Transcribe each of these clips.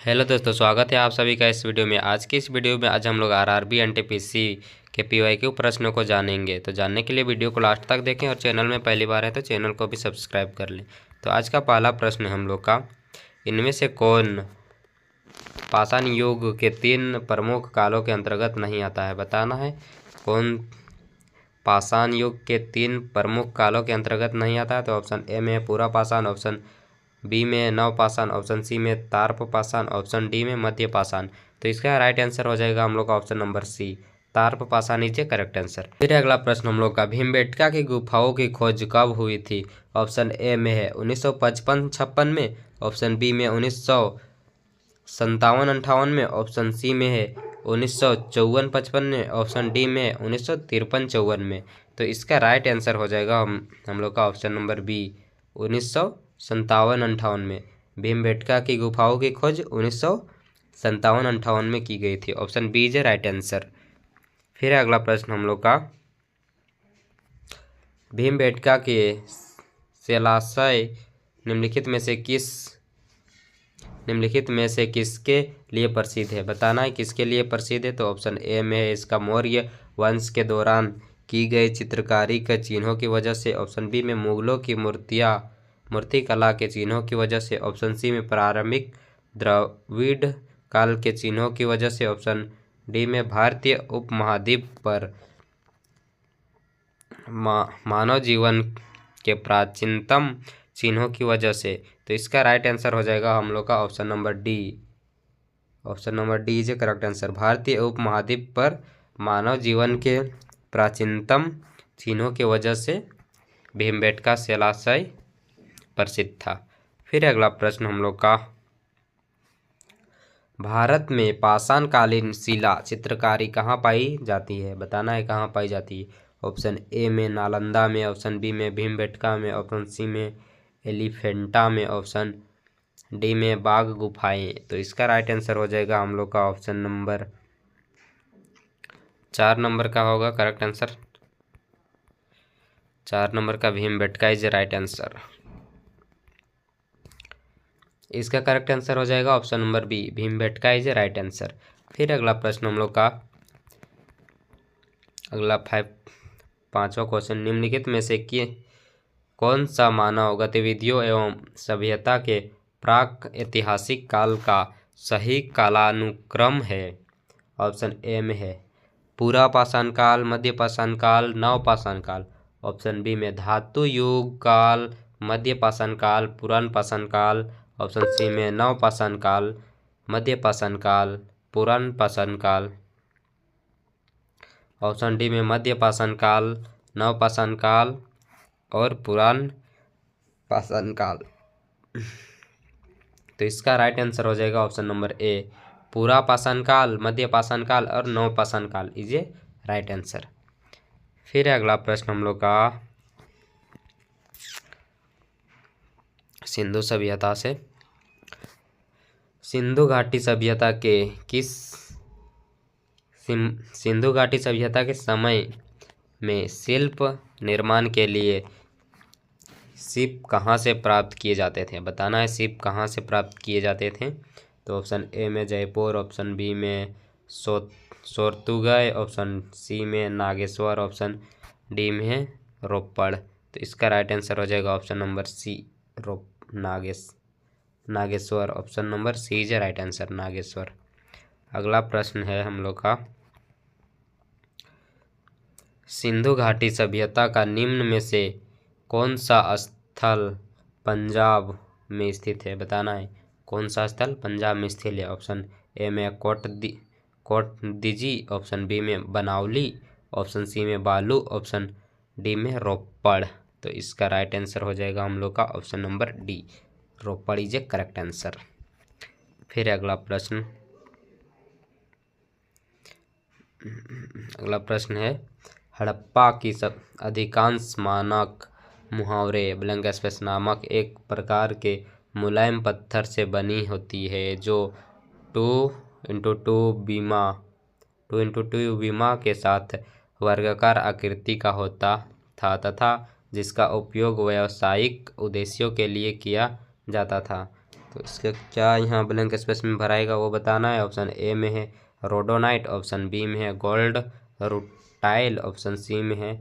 Hello दोस्तों, स्वागत है आप सभी का इस वीडियो में। आज की इस वीडियो में आज हम लोग आरआरबी एनटीपीसी के पीवाईक्यू प्रश्नों को जानेंगे। तो जानने के लिए वीडियो को लास्ट तक देखें और चैनल में पहली बार है तो चैनल को भी सब्सक्राइब कर लें। तो आज का पहला प्रश्न हम लोग का, इनमें से कौन पाषाण युग के 3 प्रमुख कालों के अंतर्गत नहीं आता है? बताना है कौन पाषाण युग के 3 प्रमुख कालों के अंतर्गत नहीं आता है। तो ऑप्शन ए में पूरा पाषाण, ऑप्शन बी में नव पाषाण, ऑप्शन सी में तार्प पाषाण, ऑप्शन डी में मध्य पाषाण। तो इसका राइट आंसर हो जाएगा हम लोग का ऑप्शन नंबर सी, तार्प पाषाण इज करेक्ट आंसर। फिर अगला प्रश्न हम लोग का, भीमबेटका की गुफाओं की खोज कब हुई थी? ऑप्शन ए में है 1955-56 में, ऑप्शन बी में 1957-58 में, ऑप्शन सी में है 1954-55 में, ऑप्शन डी में 1953-54 में। तो इसका राइट आंसर हो जाएगा हम लोग का ऑप्शन नंबर बी, 1957-58 में। भीमबेटका की गुफाओं की खोज 1957-58 में की गई थी। Option B is right answer. फिर अगला प्रश्न हम लोग का, भीमबेटका के शिलाशय निम्नलिखित में से किसके लिए प्रसिद्ध है? बताना है किसके लिए प्रसिद्ध है। तो ऑप्शन ए में है इसका मौर्य वंश के दौरान की गई चित्रकारी के चिन्हों की वजह से, ऑप्शन बी में मुगलों की मूर्तिकला के चिन्हों की वजह से, ऑप्शन सी में प्रारंभिक द्रविड़ काल के चिन्हों की वजह से, ऑप्शन डी में भारतीय उपमहाद्वीप पर मानव जीवन के प्राचीनतम चिन्हों की वजह से। तो इसका राइट आंसर हो जाएगा हम लोग का option number D. Option number D is correct answer. भारतीय उपमहाद्वीप पर मानव जीवन के प्राचीनतम चिन्हों की वजह से भीमबेटका शिलाशय प्रसिद्ध था। फिर अगला प्रश्न हम लोग का, भारत में पाषाणकालीन शिला चित्रकारी कहाँ पाई जाती है? बताना है कहाँ पाई जाती है। ऑप्शन ए में नालंदा में, ऑप्शन बी में भीमबेटका में, ऑप्शन सी में एलिफेंटा में, ऑप्शन डी में बाघ गुफाएं। तो इसका राइट आंसर हो जाएगा हम लोग का ऑप्शन नंबर 4 नंबर का होगा करेक्ट आंसर। 4 नंबर का भीमबेटका इज राइट आंसर। इसका करेक्ट आंसर हो जाएगा option number B, Bhimbetka is right answer. फिर अगला प्रश्न हम लोग का, अगला 5वां क्वेश्चन, निम्नलिखित में से कौन सा मानव गतिविधियों एवं सभ्यता के प्राक ऐतिहासिक काल का सही कालानुक्रम है? ऑप्शन ए में है पूरा पाषाण काल, मध्य पाषाण काल, नव पाषाण काल, ऑप्शन बी में धातु युग काल, मध्य पाषाण काल, पुरान पाषाण काल, ऑप्शन सी में नव पाषाण काल, मध्य पाषाण काल, पुरान पाषाण काल, ऑप्शन डी में मध्य पाषाण काल, नव पाषाण काल और पुरान पाषाण काल। तो इसका राइट आंसर हो जाएगा ऑप्शन नंबर ए, पूरा पाषाण काल, मध्य पाषाण काल और नव पाषाण काल इज ए राइट आंसर। फिर अगला प्रश्न हम लोग का, सिंधु सभ्यता से, सिंधु घाटी सभ्यता के समय में शिल्प निर्माण के लिए सीप कहाँ से प्राप्त किए जाते थे? बताना है सीप कहाँ से प्राप्त किए जाते थे। तो ऑप्शन ए में जयपुर, ऑप्शन बी में सोरतुगय, ऑप्शन सी में नागेश्वर, ऑप्शन डी में रोपड़। तो इसका राइट आंसर हो जाएगा option number C, Nageshwar. Option number C is right answer, Nageshwar. अगला प्रश्न है हम लोग का, सिंधु घाटी सभ्यता का निम्न में से कौन सा स्थल पंजाब में स्थित है? बताना है कौन सा स्थल पंजाब में स्थित है। ऑप्शन ए में कोटदीजी, ऑप्शन बी में बनावली, ऑप्शन सी में बालू, ऑप्शन डी में रोपड़। तो इसका राइट आंसर हो जाएगा हम लोग का option number D, Ropar is a correct answer. फिर अगला प्रश्न है, हड़प्पा की अधिकांश मानक मुहावरे ब्लैंक स्पेस नामक एक प्रकार के मुलायम पत्थर से बनी होती है जो 2x2 बीमा के साथ वर्गाकार आकृति का होता था तथा जिसका उपयोग व्यावसायिक उद्देश्यों के लिए किया जाता था। तो इसका क्या यहाँ ब्लैंक स्पेस में भराएगा वो बताना है। ऑप्शन ए में है रोडोनाइट, ऑप्शन बी में है गोल्ड रुटाइल, ऑप्शन सी में है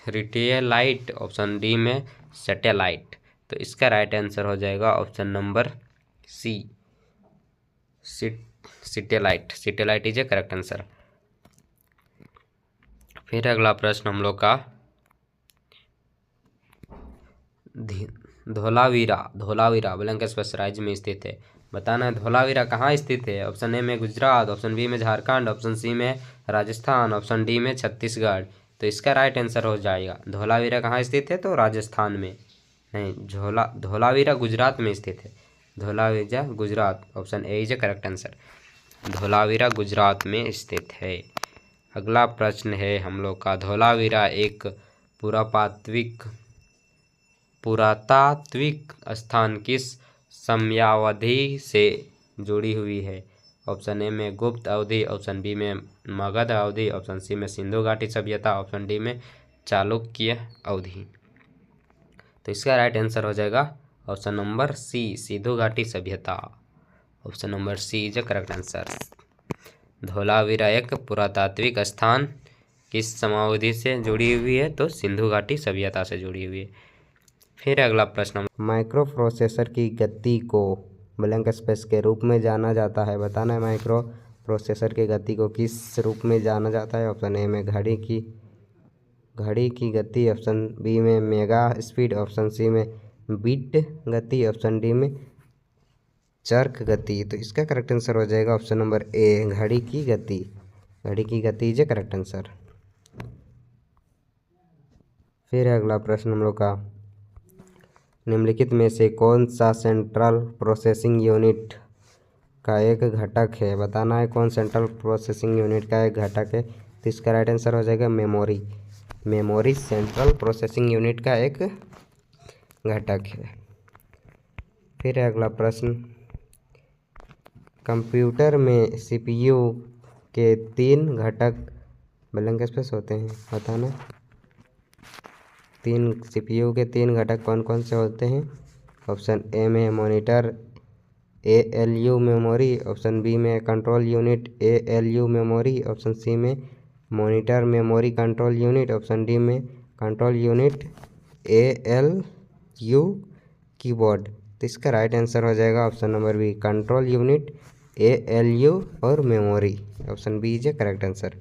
रिटेलाइट, ऑप्शन डी में सैटेलाइट। तो इसका राइट आंसर हो जाएगा option number C, satellite. Satellite is a correct answer. फिर अगला प्रश्न हम लोग का धोलावीरा ब्लैंक स्पेस राज्य में स्थित है, बताना है धोलावीरा कहाँ स्थित है। ऑप्शन ए में गुजरात, ऑप्शन बी में झारखंड, ऑप्शन सी में राजस्थान, ऑप्शन डी में छत्तीसगढ़। तो इसका राइट आंसर हो जाएगा धोलावीरा कहाँ स्थित है, तो राजस्थान में नहीं, धोलावीरा गुजरात में स्थित है। Dholavira Gujarat, option A is a correct answer. Dholavira Gujarat में स्थित है। अगला प्रश्न है हम लोग का धोलावीरा एक पुरातात्विक स्थान किस समयावधि से जुड़ी हुई है। ऑप्शन ए में गुप्त अवधि, ऑप्शन बी में मगध अवधि, ऑप्शन सी में सिंधु घाटी सभ्यता, ऑप्शन डी में चालुक्य अवधि। तो इसका राइट आंसर हो जाएगा ऑप्शन नंबर सी, सिंधु घाटी सभ्यता। Option number C is the correct answer. Dholavira एक पुरातात्विक स्थान किस समयावधि से जुड़ी हुई है, तो सिंधु घाटी सभ्यता से जुड़ी हुई है। फिर अगला प्रश्न, माइक्रो प्रोसेसर की गति को ब्लैंक स्पेस के रूप में जाना जाता है, बताना है माइक्रो प्रोसेसर की गति को किस रूप में जाना जाता है। ऑप्शन ए में घड़ी की गति, ऑप्शन बी में मेगा स्पीड, ऑप्शन सी में बिट गति, ऑप्शन डी में चर्क गति। तो इसका करेक्ट आंसर हो जाएगा ऑप्शन नंबर ए, घड़ी की गति। घड़ी की गति इज करेक्ट आंसर। फिर अगला प्रश्न हम लोग का, निम्नलिखित में से कौन सा सेंट्रल प्रोसेसिंग यूनिट का एक घटक है, बताना है कौन सेंट्रल प्रोसेसिंग यूनिट का एक घटक है। तो इसका राइट आंसर हो जाएगा memory. Memory central processing unit का एक घटक है। फिर अगला प्रश्न, कंप्यूटर में सीपीयू के 3 घटक ब्लैंक स्पेस होते हैं, बताना। सीपीयू के 3 घटक कौन कौन से होते हैं। ऑप्शन ए में monitor ALU memory, option B में control unit ALU memory, option C में monitor memory control unit, option D में कंट्रोल यूनिट एएलयू कीबोर्ड। तो इसका राइट आंसर हो जाएगा option number B, control unit ALU और memory. Option B is correct answer.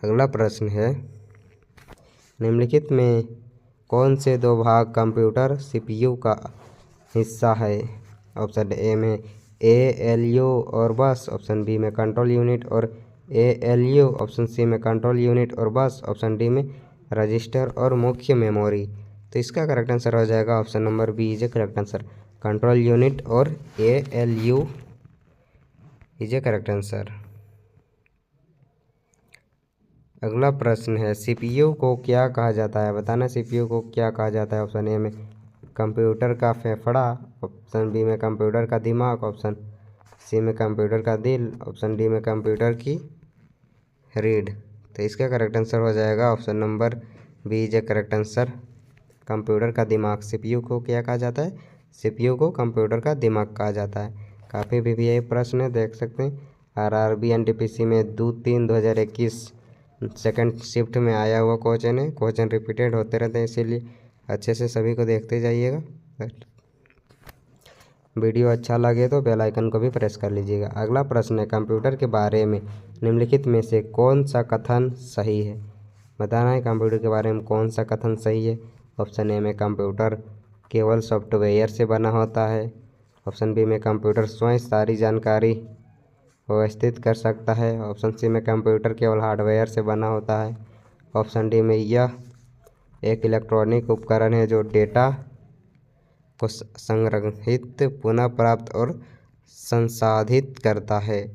अगला प्रश्न है, निम्नलिखित में कौन से 2 भाग कंप्यूटर सीपीयू का हिस्सा है। ऑप्शन ए में एएलयू और बस, ऑप्शन बी में कंट्रोल यूनिट और एएलयू, ऑप्शन सी में कंट्रोल यूनिट और बस, ऑप्शन डी में रजिस्टर और मुख्य मेमोरी। तो इसका करेक्ट आंसर हो जाएगा option number B is correct answer, control unit और एएलयू इज करेक्ट आंसर। अगला प्रश्न है, सीपीयू को क्या कहा जाता है, बताना सीपीयू को क्या कहा जाता है। ऑप्शन ए में कंप्यूटर का फेफड़ा, ऑप्शन बी में कंप्यूटर का दिमाग, ऑप्शन सी में कंप्यूटर का दिल, ऑप्शन डी में कंप्यूटर की रीढ़। तो इसका करेक्ट आंसर हो जाएगा option number B is correct answer, computer का दिमाग। सीपीयू को क्या कहा जाता है, सीपीयू को कंप्यूटर का दिमाग कहा जाता है। काफ़ी वीवीआई प्रश्न है, देख सकते हैं। आरआरबी एनटीपीसी में 2/3/2021 सेकंड शिफ्ट में आया हुआ क्वेश्चन है। क्वेश्चन रिपीटेड होते रहते हैं, इसीलिए अच्छे से सभी को देखते जाइएगा। वीडियो अच्छा लगे तो बेल आइकन को भी प्रेस कर लीजिएगा। अगला प्रश्न है, कंप्यूटर के बारे में निम्नलिखित में से कौन सा कथन सही है, बताना है कंप्यूटर के बारे में कौन सा कथन सही है। ऑप्शन ए में कंप्यूटर केवल सॉफ्टवेयर से बना होता है, ऑप्शन बी में कंप्यूटर स्वयं सारी जानकारी व्यवस्थित कर सकता है, ऑप्शन सी में कंप्यूटर केवल हार्डवेयर से बना होता है, ऑप्शन डी में यह एक इलेक्ट्रॉनिक उपकरण है जो डेटा को संग्रहित, पुनः प्राप्त और संसाधित करता है।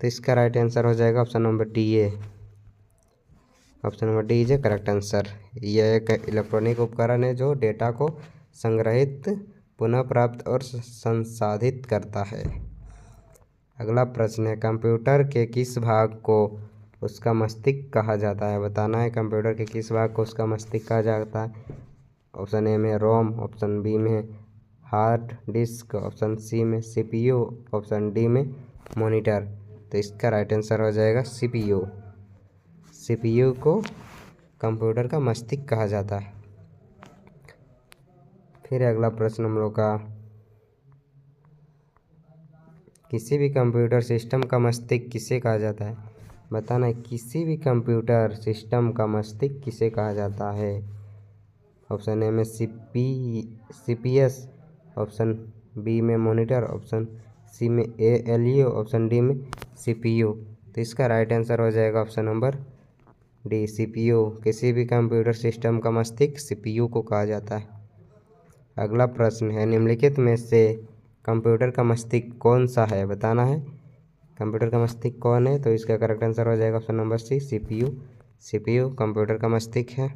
तो इसका राइट आंसर हो जाएगा option number D A. Option number D is a correct answer. यह एक इलेक्ट्रॉनिक उपकरण है जो डेटा को संग्रहित, पुनः प्राप्त और संसाधित करता है। अगला प्रश्न है, कंप्यूटर के किस भाग को उसका मस्तिष्क कहा जाता है, बताना है कंप्यूटर के किस भाग को उसका मस्तिष्क कहा जाता है। ऑप्शन ए में रोम, ऑप्शन बी में हार्ड डिस्क, ऑप्शन सी में सीपीयू, ऑप्शन डी में मॉनिटर। तो इसका राइट आंसर हो जाएगा सीपीयू। सीपीयू को कंप्यूटर का मस्तिष्क कहा जाता है। फिर अगला प्रश्न हम लोग का, किसी भी कंप्यूटर सिस्टम का मस्तिष्क किसे कहा जाता है? बताना है, किसी भी कंप्यूटर सिस्टम का मस्तिष्क किसे कहा जाता है? ऑप्शन ए में सीपीएस, ऑप्शन बी में मॉनिटर, ऑप्शन सी में एएलयू, ऑप्शन डी में सीपीयू। तो इसका राइट आंसर हो जाएगा ऑप्शन नंबर डी, सीपीयू। किसी भी कंप्यूटर सिस्टम का मस्तिष्क सीपीयू को कहा जाता है। अगला प्रश्न है, निम्नलिखित में से कंप्यूटर का मस्तिष्क कौन सा है? बताना है कंप्यूटर का मस्तिष्क कौन है। तो इसका करेक्ट आंसर हो जाएगा option number C, CPU. CPU computer का मस्तिष्क है।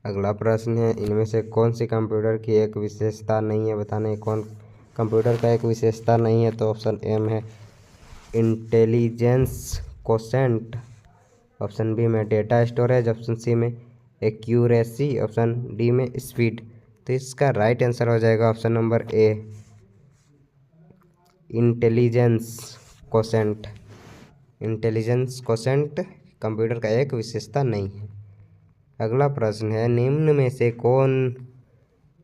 अगला प्रश्न है, इनमें से कौन सी कंप्यूटर की एक विशेषता नहीं है? बताना है कौन कंप्यूटर का एक विशेषता नहीं है। तो ऑप्शन ए में इंटेलिजेंस कोशेंट, ऑप्शन बी में डेटा स्टोरेज, ऑप्शन सी में एक्यूरेसी, ऑप्शन डी में स्पीड। तो इसका राइट आंसर हो जाएगा option number A, intelligence quotient. Intelligence quotient computer का एक विशेषता नहीं है। अगला प्रश्न है,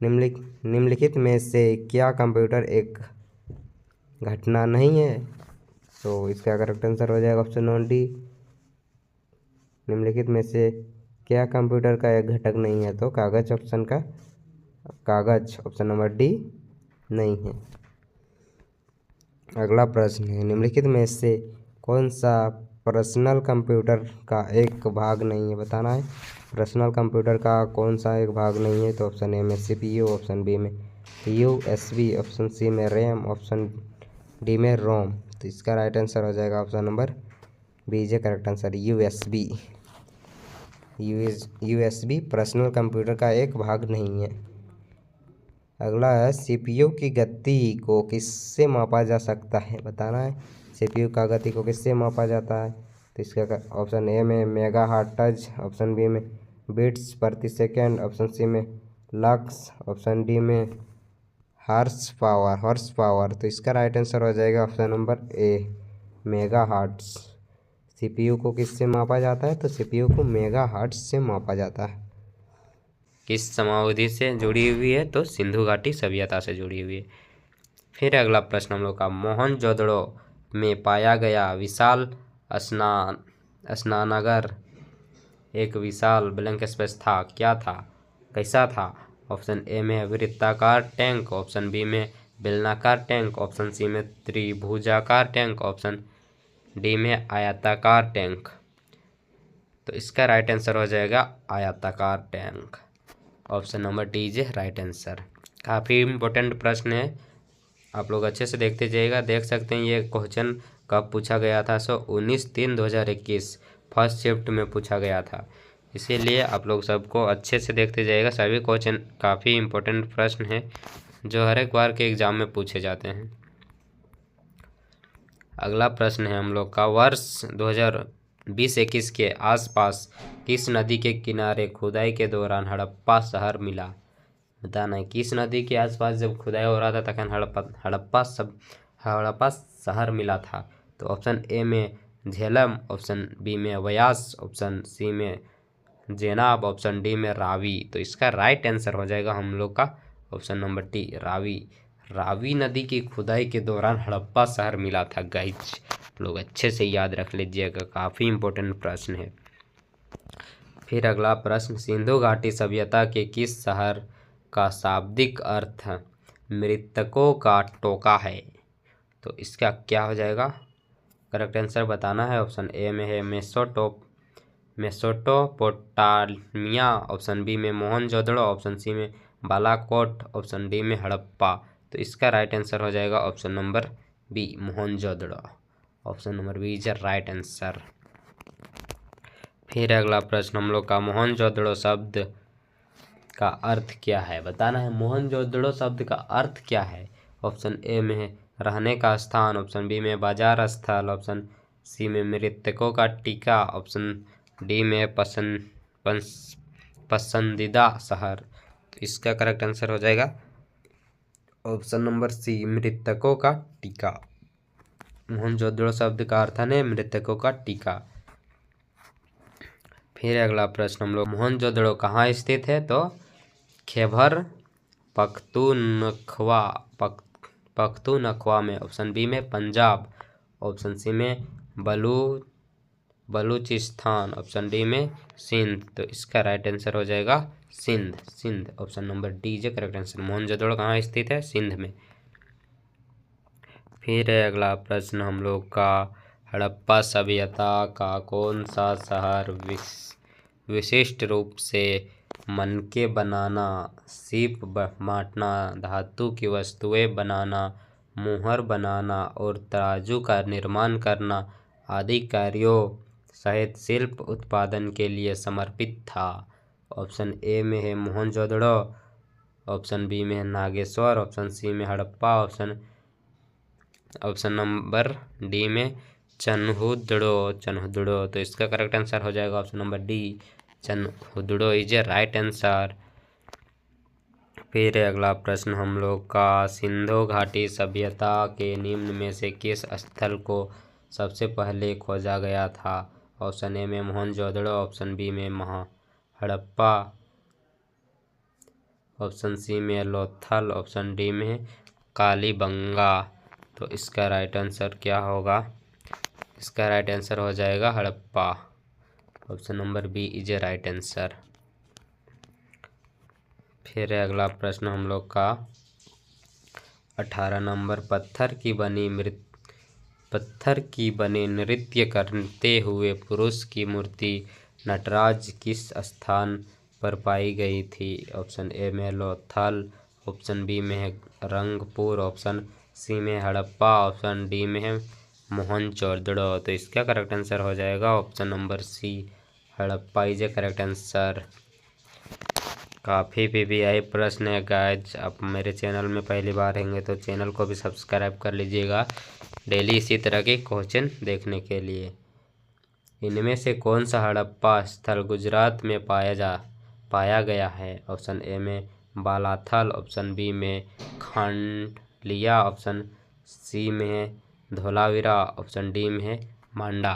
निम्नलिखित में से क्या कंप्यूटर एक घटना नहीं है? तो इसका करेक्ट आंसर हो जाएगा ऑप्शन नंबर डी, निम्नलिखित में से क्या कंप्यूटर का एक घटक नहीं है? तो कागज ऑप्शन नंबर डी नहीं है। अगला प्रश्न है, निम्नलिखित में से कौन सा पर्सनल कंप्यूटर का एक भाग नहीं है? बताना है पर्सनल कंप्यूटर का कौन सा एक भाग नहीं है। तो ऑप्शन ए में सीपीयू, ऑप्शन बी में यूएसबी, ऑप्शन सी में रैम, ऑप्शन डी में रोम। तो इसका राइट आंसर हो जाएगा option number B is correct answer, USB. USB personal computer का एक भाग नहीं है। अगला है, सीपीयू की गति को किससे मापा जा सकता है? बताना है सीपीयू का गति को किससे मापा जाता है। तो इसका ऑप्शन ए में मेगाहर्ट्ज, ऑप्शन बी में बीट्स प्रति सेकेंड, ऑप्शन सी में लक्स, ऑप्शन डी में हॉर्स पावर। तो इसका राइट आंसर हो जाएगा option number A, megahertz. CPU को किससे मापा जाता है? तो सीपीयू को मेगाहर्ट्ज से मापा जाता है। किस समावधि से जुड़ी हुई है? तो सिंधु घाटी सभ्यता से जुड़ी हुई है। फिर अगला प्रश्न हम लोग का, मोहनजोदड़ो में पाया गया विशाल स्नानागार एक विशाल ब्लैंक स्पेस था, क्या था, कैसा था? ऑप्शन ए में वृत्ताकार टैंक, ऑप्शन बी में बेलनाकार टैंक, ऑप्शन सी में त्रिभुजाकार टैंक, ऑप्शन डी में आयताकार टैंक। तो इसका राइट आंसर हो जाएगा आयताकार tank, option number D is right answer. काफ़ी इम्पोर्टेंट प्रश्न है, आप लोग अच्छे से देखते जाइएगा। देख सकते हैं ये क्वेश्चन कब पूछा गया था? 19/3/2021 फर्स्ट शिफ्ट में पूछा गया था, इसीलिए आप लोग सबको अच्छे से देखते जाइएगा। सभी क्वेश्चन काफ़ी इम्पोर्टेंट प्रश्न हैं जो हर एक बार के एग्ज़ाम में पूछे जाते हैं। अगला प्रश्न है हम लोग का, वर्ष 2020-21 के आसपास किस नदी के किनारे खुदाई के दौरान हड़प्पा शहर मिला? बताना है किस नदी के आसपास जब खुदाई हो रहा था तखन हड़प्पा शहर मिला था। तो ऑप्शन ए में झेलम, ऑप्शन बी में व्यास, ऑप्शन सी में जेनाब, ऑप्शन डी में रावी। तो इसका राइट आंसर हो जाएगा हम लोग का option number D, Ravi. Ravi नदी की खुदाई के दौरान हड़प्पा शहर मिला था गाइस, लोग अच्छे से याद रख लीजिएगा, काफ़ी इम्पोर्टेंट प्रश्न है। फिर अगला प्रश्न, सिंधु घाटी सभ्यता के किस शहर का शाब्दिक अर्थ मृतकों का टोका है? तो इसका क्या हो जाएगा? करेक्ट आंसर बताना है। ऑप्शन ए में है मेसोपोटामिया, ऑप्शन बी में मोहनजोदड़ो, ऑप्शन सी में बालाकोट, ऑप्शन डी में हड़प्पा। तो इसका राइट आंसर हो जाएगा option number B, Mohenjodaro. Option number B is right answer. फिर अगला प्रश्न हम लोग का, मोहनजोदड़ो शब्द का अर्थ क्या है? बताना है मोहनजोदड़ो शब्द का अर्थ क्या है। ऑप्शन ए में है रहने का स्थान, ऑप्शन बी में बाजार स्थल, ऑप्शन सी में मृतकों का टीका, ऑप्शन डी में पसंदीदा शहर। तो इसका करेक्ट आंसर हो जाएगा ऑप्शन नंबर सी, मृतकों का टीका। मोहनजोदड़ो शब्द का अर्थ है मृतकों का टीका। फिर अगला प्रश्न हम लोग, मोहनजोदड़ो कहाँ स्थित है? तो खैबर पख्तूनख्वा में, ऑप्शन बी में पंजाब, ऑप्शन सी में बलूचिस्तान, ऑप्शन डी में सिंध। तो इसका राइट आंसर हो जाएगा सिंध। ऑप्शन नंबर डी जो करेक्ट आंसर। मोहनजोदड़ो कहाँ स्थित है? सिंध में। फिर है अगला प्रश्न हम लोग का, हड़प्पा सभ्यता का कौन सा शहर विशिष्ट रूप से मनके बनाना, सीप बांटना, धातु की वस्तुएं बनाना, मुहर बनाना और तराजू का निर्माण करना आदि कार्यों सहित शिल्प उत्पादन के लिए समर्पित था? ऑप्शन ए में है मोहनजोदड़ो, ऑप्शन बी में है नागेश्वर, ऑप्शन सी में हड़प्पा, ऑप्शन नंबर डी में चन्हुदड़ो। तो इसका करेक्ट आंसर हो जाएगा option number D, Chanhudaro is a right answer. फिर अगला प्रश्न हम लोग का, सिंधु घाटी सभ्यता के निम्न में से किस स्थल को सबसे पहले खोजा गया था? ऑप्शन ए में मोहनजोदड़ो, ऑप्शन बी में हड़प्पा, ऑप्शन सी में लोथल, ऑप्शन डी में कालीबंगा। तो इसका राइट आंसर क्या होगा? इसका राइट आंसर हो जाएगा Harappa, option number B is a right answer. फिर अगला प्रश्न हम लोग का 18 नंबर, पत्थर की बने नृत्य करते हुए पुरुष की मूर्ति नटराज किस स्थान पर पाई गई थी? ऑप्शन ए में लोथल, ऑप्शन बी में है रंगपुर, ऑप्शन सी में हड़प्पा, ऑप्शन डी में है मोहनजोदड़ो। तो इसका करेक्ट आंसर हो जाएगा option number C, Harappa is a correct answer. काफ़ी PBI प्रश्न है गाइज। आप मेरे चैनल में पहली बार रहेंगे तो चैनल को भी सब्सक्राइब कर लीजिएगा डेली इसी तरह के क्वेश्चन देखने के लिए। इनमें से कौन सा हड़प्पा स्थल गुजरात में पाया गया है? ऑप्शन ए में बालाथल, ऑप्शन बी में खांडलिया, ऑप्शन सी में है धोलावीरा, ऑप्शन डी में है मांडा।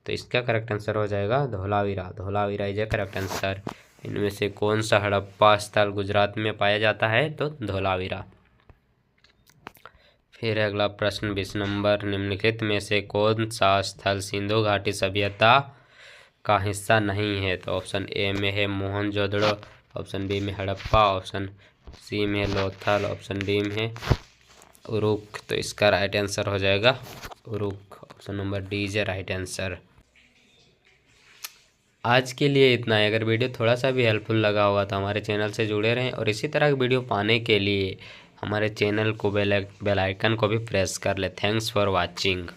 तो इसका करेक्ट आंसर हो जाएगा Dholavira is a correct answer. इनमें से कौन सा हड़प्पा स्थल गुजरात में पाया जाता है? तो धोलावीरा। फिर अगला प्रश्न 20 नंबर, निम्नलिखित में से कौन सा स्थल सिंधु घाटी सभ्यता का हिस्सा नहीं है? तो ऑप्शन ए में है मोहनजोदड़ो, ऑप्शन बी में हड़प्पा, ऑप्शन सी में लोथल, ऑप्शन डी में है उरुक। तो इसका राइट आंसर हो जाएगा Uruk, option number D is right answer. आज के लिए इतना है। अगर वीडियो थोड़ा सा भी हेल्पफुल लगा होगा तो हमारे चैनल से जुड़े रहें और इसी तरह की वीडियो पाने के लिए हमारे चैनल को बेल आइकन को भी प्रेस कर ले। Thanks for watching.